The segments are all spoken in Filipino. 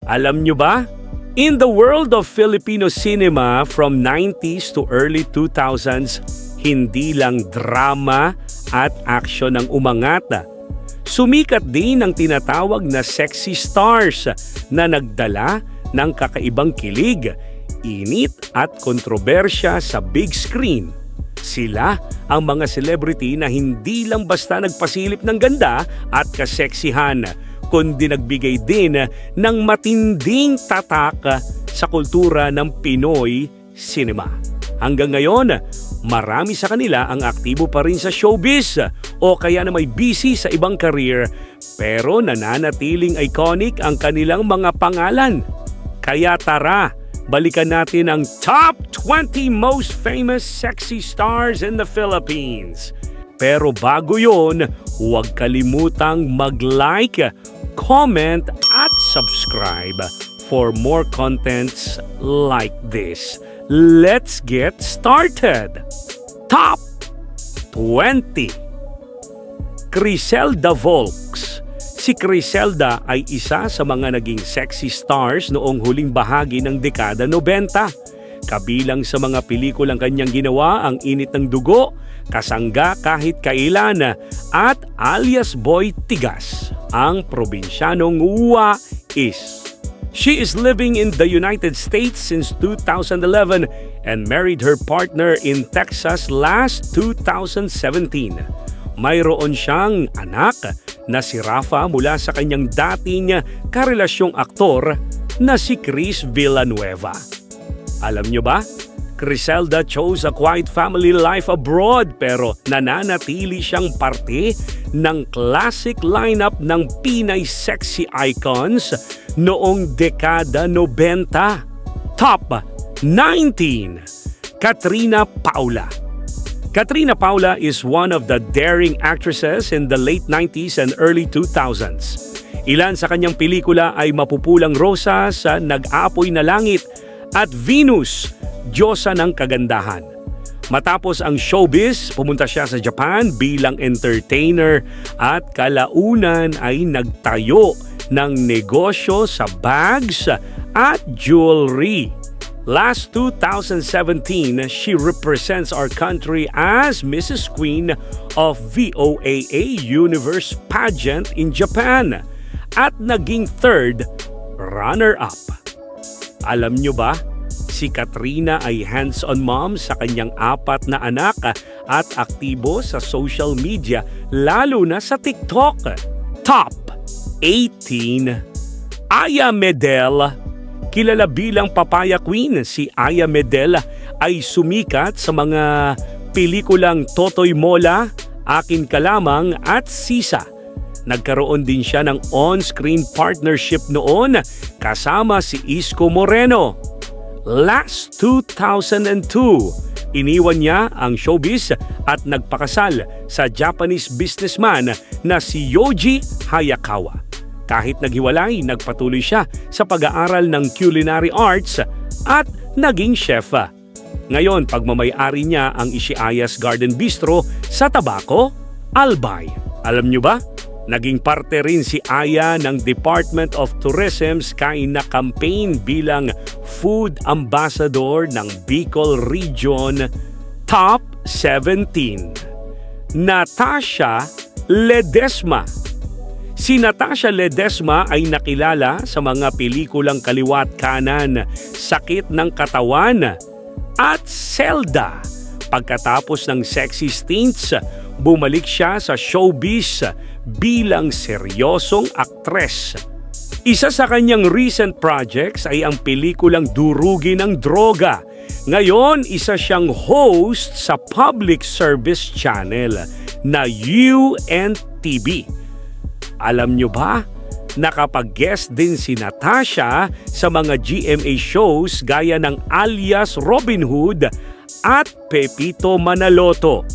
Alam nyo ba? In the world of Filipino cinema from 90s to early 2000s, hindi lang drama at action ang umangat. Sumikat din ang tinatawag na sexy stars na nagdala ng kakaibang kilig, init at kontrobersya sa big screen. Sila ang mga celebrity na hindi lang basta nagpasilip ng ganda at kaseksihan, kundi nagbigay din ng matinding tatak sa kultura ng Pinoy cinema. Hanggang ngayon, marami sa kanila ang aktibo pa rin sa showbiz o kaya na may busy sa ibang career, pero nananatiling iconic ang kanilang mga pangalan. Kaya tara, balikan natin ang top 20 most famous sexy stars in the Philippines. Pero bago yon, huwag kalimutang mag-like, comment at subscribe for more contents like this. Let's get started! Top 20. Criselda Volks. Si Criselda ay isa sa mga naging sexy stars noong huling bahagi ng dekada 90. Kabilang sa mga pelikulang kanyang ginawa ang Init ng Dugo, Kasangga Kahit Kailan at Alias Boy Tigas, ang probinsyanong Wais. She is living in the United States since 2011 and married her partner in Texas last 2017. Mayroon siyang anak na si Rafa mula sa kanyang dating karelasyong aktor na si Chris Villanueva. Alam nyo ba? Criselda chose a quiet family life abroad pero nananatili siyang parte ng classic lineup ng Pinay sexy icons noong dekada 90. Top 19. Katrina Paula. Katrina Paula is one of the daring actresses in the late 90s and early 2000s. Ilan sa kanyang pelikula ay Mapupulang Rosas, Nag-aapoy na Langit at Venus, Diyosa ng Kagandahan. Matapos ang showbiz, pumunta siya sa Japan bilang entertainer at kalaunan ay nagtayo ng negosyo sa bags at jewelry. Last 2017, she represents our country as Mrs. Queen of VOAA Universe Pageant in Japan at naging third runner-up. Alam nyo ba? Si Katrina ay hands-on mom sa kanyang 4 na anak at aktibo sa social media, lalo na sa TikTok. Top 18. Aya Medel. Kilala bilang Papaya Queen, si Aya Medel ay sumikat sa mga pelikulang Totoy Mola, Akin Ka Lamang at Sisa. Nagkaroon din siya ng on-screen partnership noon kasama si Isko Moreno. Last 2002, iniwan niya ang showbiz at nagpakasal sa Japanese businessman na si Yoji Hayakawa. Kahit naghiwalay, nagpatuloy siya sa pag-aaral ng culinary arts at naging chef. Ngayon, pagmamay-ari niya ang Ishiayas Garden Bistro sa Tabaco, Albay. Alam niyo ba? Naging parte rin si Aya ng Department of Tourism's Kain na campaign bilang Food Ambassador ng Bicol Region. Top 17. Natasha Ledesma. Si Natasha Ledesma ay nakilala sa mga pelikulang Kaliwa't Kanan, Sakit ng Katawan at Zelda. Pagkatapos ng sexy stints, bumalik siya sa showbiz bilang seryosong aktres. Isa sa kanyang recent projects ay ang pelikulang Durugin ng Droga. Ngayon, isa siyang host sa public service channel na UNTV. Alam nyo ba, nakapag-guest din si Natasha sa mga GMA shows gaya ng Alias Robin Hood at Pepito Manaloto.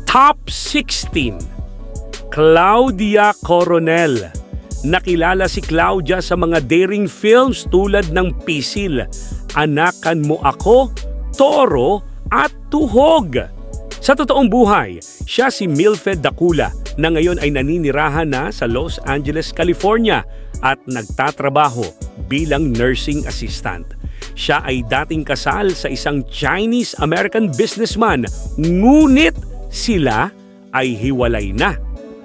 Top 16. Claudia Coronel. Nakilala si Claudia sa mga daring films tulad ng Pisil, Anakan Mo Ako, Toro at Tuhog. Sa totoong buhay, siya si Milfed Dacula na ngayon ay naninirahan na sa Los Angeles, California at nagtatrabaho bilang nursing assistant. Siya ay dating kasal sa isang Chinese-American businessman, ngunit sila ay hiwalay na.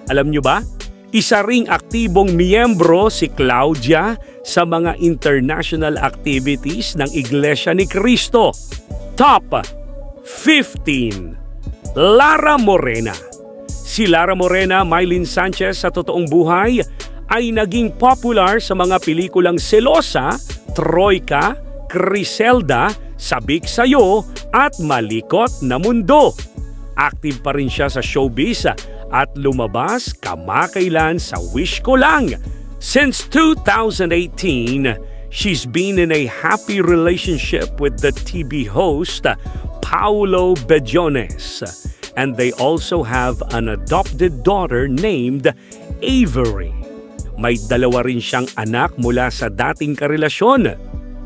Alam nyo ba? Isa ring aktibong miyembro si Claudia sa mga international activities ng Iglesia ni Cristo. Top 15. Lara Morena. Si Lara Morena, Mylene Sanchez sa totoong buhay ay naging popular sa mga pelikulang Selosa, Troika, Criselda, Sabik Sayo at Malikot na Mundo. Active pa rin siya sa showbiz at lumabas kamakailan sa Wish Ko Lang. Since 2018, she's been in a happy relationship with the TV host Paulo Bejones, and they also have an adopted daughter named Avery. May dalawa rin siyang anak mula sa dating karelasyon.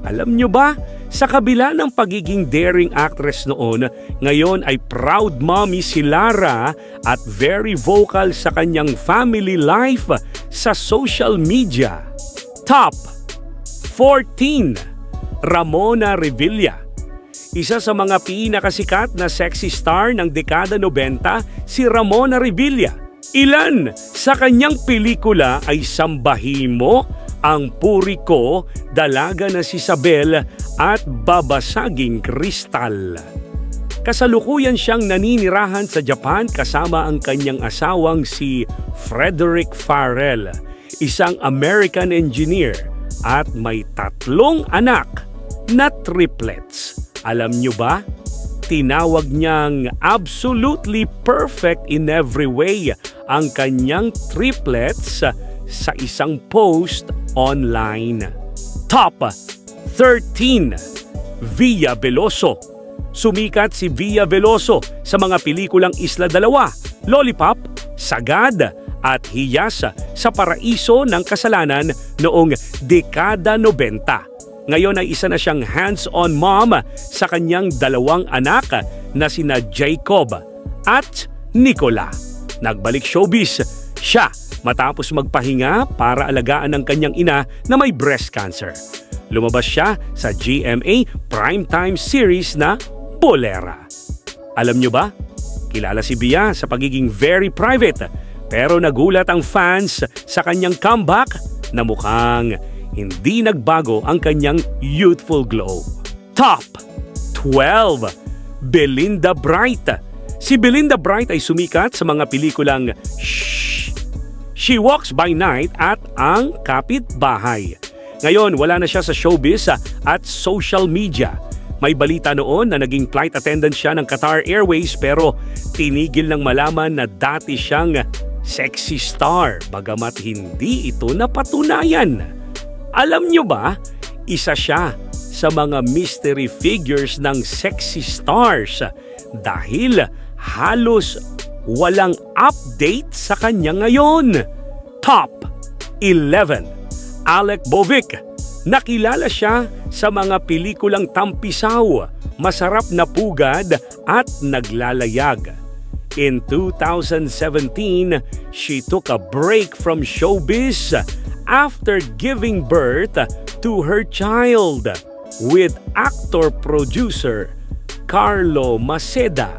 Alam nyo ba, sa kabila ng pagiging daring actress noon, ngayon ay proud mommy si Lara at very vocal sa kanyang family life sa social media. Top 14. Ramona Revilla. Isa sa mga pinakasikat na sexy star ng dekada 90, si Ramona Revilla. Ilan sa kanyang pelikula ay Sambahin Mo, Ang Puri Ko, Dalaga na si Isabel at Babasaging Kristal. Kasalukuyan siyang naninirahan sa Japan kasama ang kanyang asawang si Frederick Farrell, isang American engineer, at may 3 anak na triplets. Alam nyo ba? Tinawag niyang absolutely perfect in every way ang kanyang triplets sa isang post online. Top 13. Via Veloso. Sumikat si Via Veloso sa mga pelikulang Isla Dalawa, Lollipop, Sagad at Hiyas sa Paraiso ng Kasalanan noong dekada 90. Ngayon ay isa na siyang hands-on mom sa kanyang 2 anak na sina Jacob at Nicola. Nagbalik showbiz siya matapos magpahinga para alagaan ang kanyang ina na may breast cancer. Lumabas siya sa GMA primetime series na Bolera. Alam nyo ba? Kilala si Via sa pagiging very private, pero nagulat ang fans sa kanyang comeback na mukhang hindi nagbago ang kanyang youthful glow. Top 12. Belinda Bright. Si Belinda Bright ay sumikat sa mga pelikulang Shh, She Walks by Night at Ang Kapitbahay. Ngayon, wala na siya sa showbiz at social media. May balita noon na naging flight attendant siya ng Qatar Airways pero tinigil ng malaman na dati siyang sexy star bagamat hindi ito napatunayan. Alam nyo ba, isa siya sa mga mystery figures ng sexy stars dahil halos walang update sa kanya ngayon. Top 11. Alec Bovic. Nakilala siya sa mga pelikulang Tampisaw, Masarap na Pugad at Naglalayag. In 2017, she took a break from showbiz after giving birth to her child with actor-producer Carlo Maceda.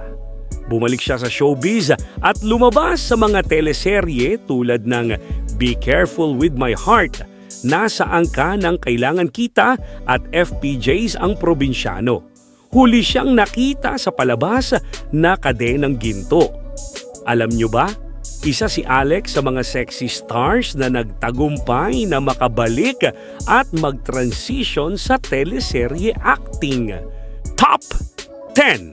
Bumalik siya sa showbiz at lumabas sa mga teleserye tulad ng Be Careful with My Heart, Nasaan Ka ng Kailangan Kita at FPJs ang Probinsyano. Huli siyang nakita sa palabas na Kadenang Ginto. Alam nyo ba? Isa si Alex sa mga sexy stars na nagtagumpay na makabalik at mag-transition sa teleserye acting. Top 10.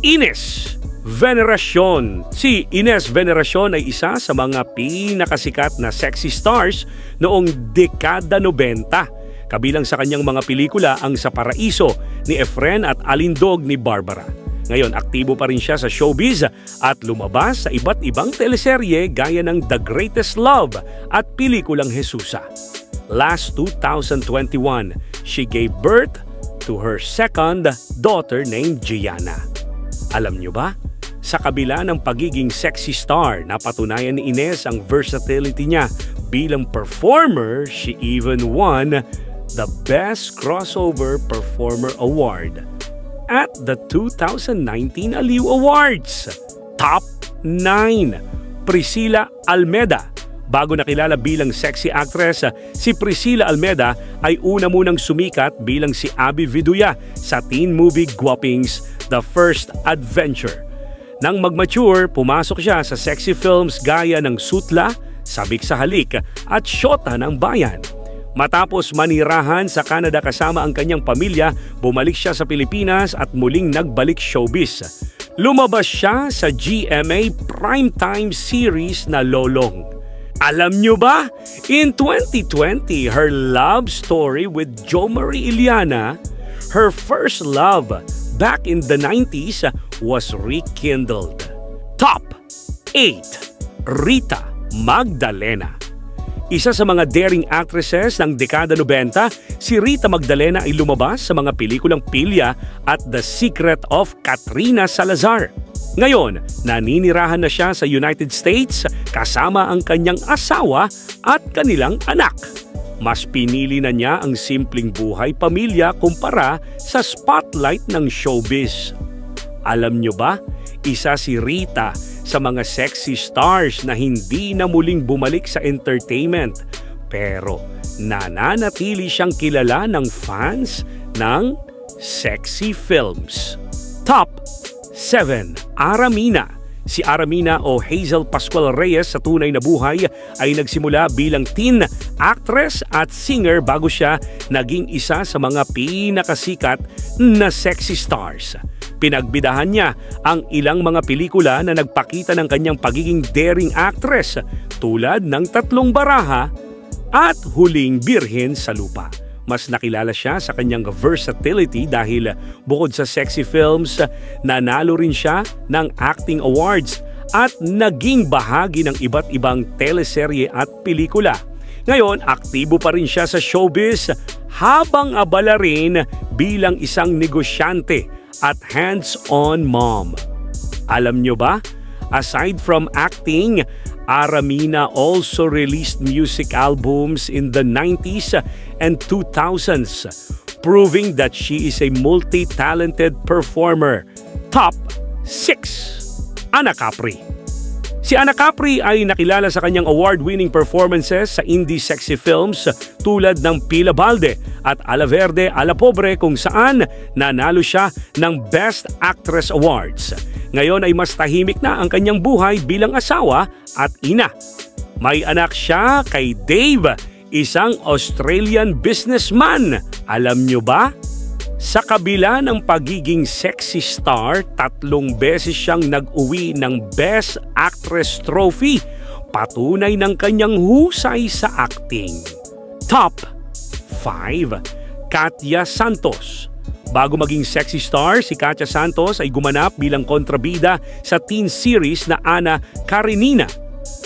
Ines Veneracion. Si Ines Veneracion ay isa sa mga pinakasikat na sexy stars noong dekada 90. Kabilang sa kanyang mga pelikula ang Sa Paraiso ni Efren at Alindog ni Barbara. Ngayon, aktibo pa rin siya sa showbiz at lumabas sa iba't ibang teleserye gaya ng The Greatest Love at pelikulang Jesusa. Last 2021, she gave birth to her second daughter named Gianna. Alam nyo ba? Sa kabila ng pagiging sexy star, napatunayan ni Ines ang versatility niya bilang performer. She even won the Best Crossover Performer Award at the 2019 Aliw Awards. Top 9. Priscilla Almeda. Bago nakilala bilang sexy actress, si Priscilla Almeda ay una munang sumikat bilang si Abby Viduya sa teen movie Guwapings The First Adventure. Nang mag-mature, pumasok siya sa sexy films gaya ng Sutla, Sabik sa Halik at Shota ng Bayan. Matapos manirahan sa Canada kasama ang kanyang pamilya, bumalik siya sa Pilipinas at muling nagbalik showbiz. Lumabas siya sa GMA primetime series na Lolong. Alam nyo ba? In 2020, her love story with Jo Marie Iliana, her first love back in the 90s, was rekindled. Top 8. Rita Magdalena. Isa sa mga daring actresses ng dekada 90, si Rita Magdalena ay lumabas sa mga pelikulang Pilya at The Secret of Katrina Salazar. Ngayon, naninirahan na siya sa United States kasama ang kanyang asawa at kanilang anak. Mas pinili na niya ang simpleng buhay pamilya kumpara sa spotlight ng showbiz. Alam nyo ba, isa si Rita sa mga sexy stars na hindi na muling bumalik sa entertainment, pero nananatili siyang kilala ng fans ng sexy films. Top 7. Aramina. Si Aramina o Hazel Pascual Reyes sa tunay na buhay ay nagsimula bilang teen actress at singer bago siya naging isa sa mga pinakasikat na sexy stars. Pinagbidahan niya ang ilang mga pelikula na nagpakita ng kanyang pagiging daring actress tulad ng Tatlong Baraha at Huling Birhen sa Lupa. Mas nakilala siya sa kanyang versatility dahil bukod sa sexy films, nanalo rin siya ng acting awards at naging bahagi ng iba't ibang teleserye at pelikula. Ngayon, aktibo pa rin siya sa showbiz habang abala rin bilang isang negosyante at hands-on mom. Alam nyo ba? Aside from acting, Aramina also released music albums in the 90s and 2000s, proving that she is a multi-talented performer. Top 6. Ana Capri. Si Ana Capri ay nakilala sa kanyang award-winning performances sa indie sexy films tulad ng Pila Balde at Ala Verde, Ala Pobre kung saan nanalo siya ng Best Actress Awards. Ngayon ay mas tahimik na ang kanyang buhay bilang asawa at ina. May anak siya kay Dave, isang Australian businessman. Alam nyo ba? Sa kabila ng pagiging sexy star, 3 beses siyang nag-uwi ng Best Actress Trophy. Patunay ng kanyang husay sa acting. Top 5. Katya Santos. Bago maging sexy star, si Katya Santos ay gumanap bilang kontrabida sa teen series na Ana Karenina.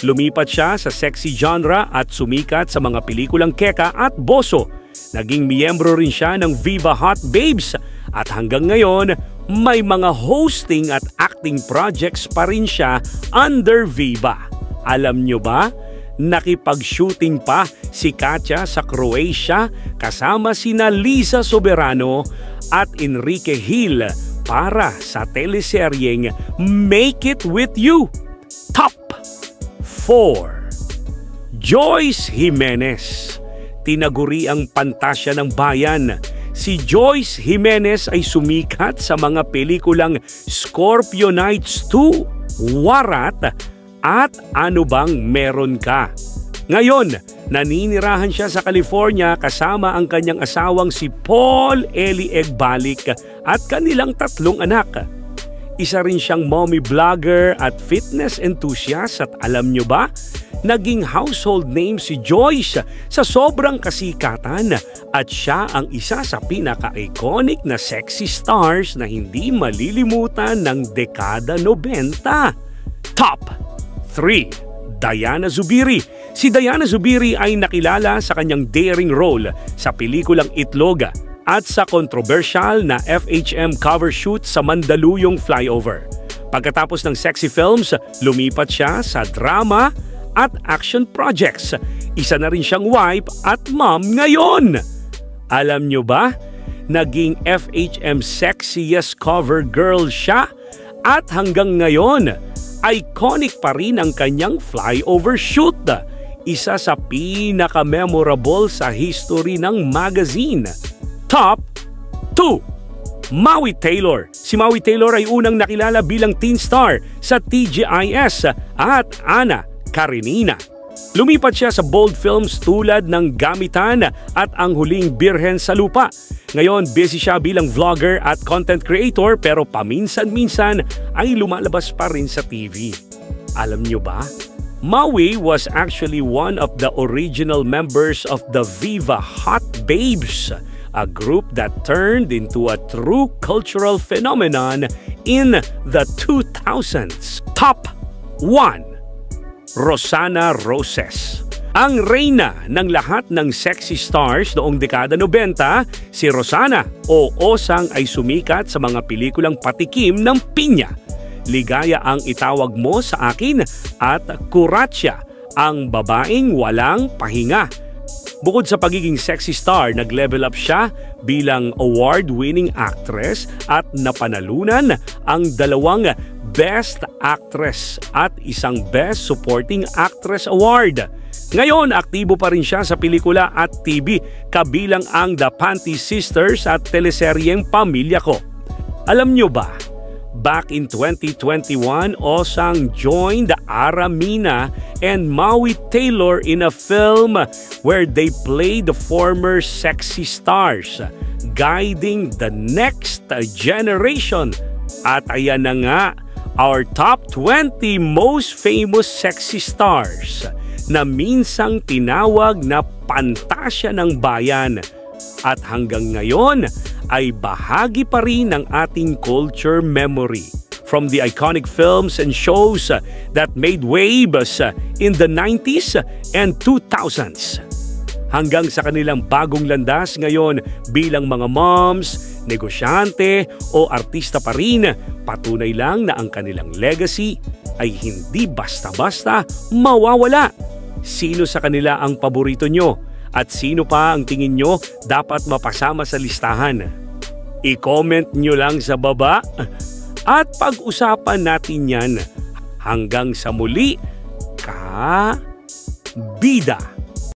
Lumipat siya sa sexy genre at sumikat sa mga pelikulang Keka at Boso. Naging miyembro rin siya ng Viva Hot Babes at hanggang ngayon may mga hosting at acting projects pa rin siya under Viva. Alam nyo ba? Nakipag-shooting pa si Katya sa Croatia kasama sina Liza Soberano at Enrique Hill para sa teleseryeng Make It With You. Top 4. Joyce Jimenez. Tinaguri ang pantasya ng bayan. Si Joyce Jimenez ay sumikat sa mga pelikulang Scorpio Nights 2, Warat at Ano Bang Meron Ka. Ngayon, naninirahan siya sa California kasama ang kanyang asawang si Paul Eli Egbalik at kanilang 3 anak. Isa rin siyang mommy vlogger at fitness enthusiast at alam nyo ba? Naging household name si Joyce sa sobrang kasikatan at siya ang isa sa pinaka-iconic na sexy stars na hindi malilimutan ng dekada 90. Top 3. Diana Zubiri. Si Diana Zubiri ay nakilala sa kanyang daring role sa pelikulang Itloga at sa controversial na FHM cover shoot sa Mandaluyong Flyover. Pagkatapos ng sexy films, lumipat siya sa drama at action projects. Isa na rin siyang wife at mom ngayon. Alam nyo ba? Naging FHM Sexiest Cover Girl siya at hanggang ngayon, iconic pa rin ang kanyang flyover shoot. Isa sa pinaka-memorable sa history ng magazine. Top 2. Maui Taylor. Si Maui Taylor ay unang nakilala bilang teen star sa TGIS at Ana Karenina. Lumipat siya sa bold films tulad ng Gamitan at Ang Huling Birhen sa Lupa. Ngayon, busy siya bilang vlogger at content creator pero paminsan-minsan ay lumalabas pa rin sa TV. Alam niyo ba? Maui was actually one of the original members of the Viva Hot Babes, a group that turned into a true cultural phenomenon in the 2000s. Top 1. Rosana Roses. Ang reyna ng lahat ng sexy stars noong dekada 90, si Rosana o Osang ay sumikat sa mga pelikulang patikim ng pinya. Ligaya ang itawag mo sa akin at Kuratya, ang babaeng walang pahinga. Bukod sa pagiging sexy star, nag-level up siya bilang award-winning actress at napanalunan ang 2 Best Actress at isang Best Supporting Actress Award. Ngayon, aktibo pa rin siya sa pelikula at TV, kabilang ang The Panty Sisters at teleseryeng Pamilya Ko. Alam nyo ba? Back in 2021, Osang joined Aramina and Maui Taylor in a film where they played the former sexy stars, guiding the next generation. At ayan na nga, our top 20 most famous sexy stars na minsang tinawag na pantasya ng bayan. At hanggang ngayon ay bahagi pa rin ng ating culture memory. From the iconic films and shows that made waves in the 90s and 2000s. Hanggang sa kanilang bagong landas ngayon bilang mga moms, negosyante o artista pa rin, patunay lang na ang kanilang legacy ay hindi basta-basta mawawala. Sino sa kanila ang paborito nyo? At sino pa ang tingin nyo dapat mapasama sa listahan? I-comment nyo lang sa baba at pag-usapan natin yan. Hanggang sa muli, ka-bida!